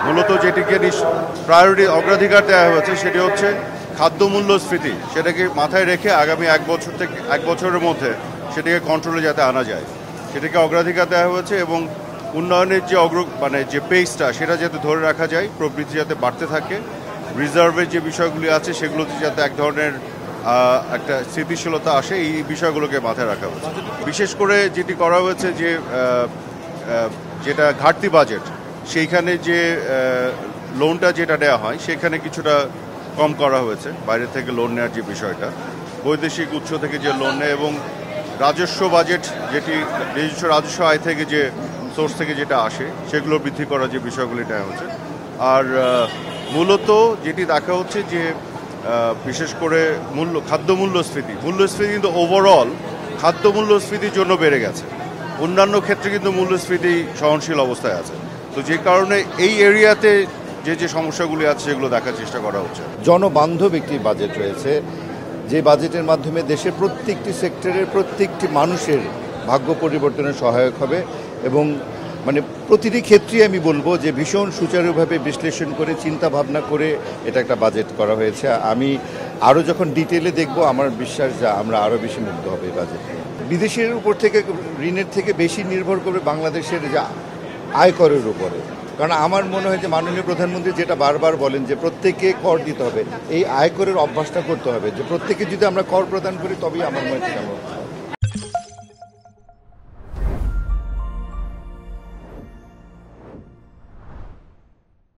মূলত যেটিকে প্রায়োরিটি অগ্রাধিকার দেওয়া হয়েছে সেটি হচ্ছে খাদ্য মূল্যস্ফীতি, সেটাকে মাথায় রেখে আগামী 1 বছরের মধ্যে সেটাকে কন্ট্রোলে যাতে আনা যায় সেটাকে অগ্রাধিকার দেওয়া হয়েছে এবং উন্নয়নের যে যে পেসটা সেটা যাতে ধরে রাখা যায়, প্রবৃদ্ধি যাতে বাড়তে থাকে, রিজার্ভের যে বিষয়গুলি আছে সেগুলোতে যাতে এক ধরনের একটা স্থিতিশীলতা আসে, এই বিষয়গুলোকে মাথায় রাখা হয়েছে। বিশেষ করে যেটি করা হয়েছে যে যেটা ঘাটতি বাজেট, সেইখানে যে লোনটা যেটা দেওয়া হয় সেখানে কিছুটা কম করা হয়েছে, বাইরে থেকে লোন নেওয়ার যে বিষয়টা, বৈদেশিক উৎস থেকে যে লোন নেয় এবং রাজস্ব বাজেট যেটি নিজস্ব রাজস্ব আয় থেকে যে সোর্স থেকে যেটা আসে সেগুলো বৃদ্ধি করার যে বিষয়গুলি নেওয়া হচ্ছে। আর মূলত যেটি দেখা হচ্ছে যে বিশেষ করে খাদ্য মূল্যস্ফীতি কিন্তু ওভারঅল খাদ্য মূল্যস্ফীতির জন্য বেড়ে গেছে, অন্যান্য ক্ষেত্রে কিন্তু মূল্যস্ফীতি সহনশীল অবস্থায় আছে। তো যে কারণে এই এরিয়াতে যে সমস্যাগুলি আছে সেগুলো দেখার চেষ্টা করা হচ্ছে। জনবান্ধব একটি বাজেট রয়েছে, যে বাজেটের মাধ্যমে দেশের প্রত্যেকটি সেক্টরের প্রত্যেকটি মানুষের ভাগ্য পরিবর্তনে সহায়ক হবে এবং প্রতিটি ক্ষেত্রেই আমি বলবো যে ভীষণ সুচারুভাবে বিশ্লেষণ করে চিন্তা ভাবনা করে এটা একটা বাজেট করা হয়েছে। আমি আরও যখন ডিটেলে দেখব আমার বিশ্বাস যে আমরা আরও বেশি মুগ্ধ হবে এই বাজেট। বিদেশের উপর থেকে ঋণের থেকে বেশি নির্ভর করবে বাংলাদেশের যে আয়করের উপরে, কারণ আমার মনে হয় যে মাননীয় প্রধানমন্ত্রী যেটা বারবার বলেন যে প্রত্যেকে কর দিতে হবে, এই আয়করের অভ্যাসটা করতে হবে, যে প্রত্যেকে যদি আমরা কর প্রদান করি তবেই আমার মনে হয়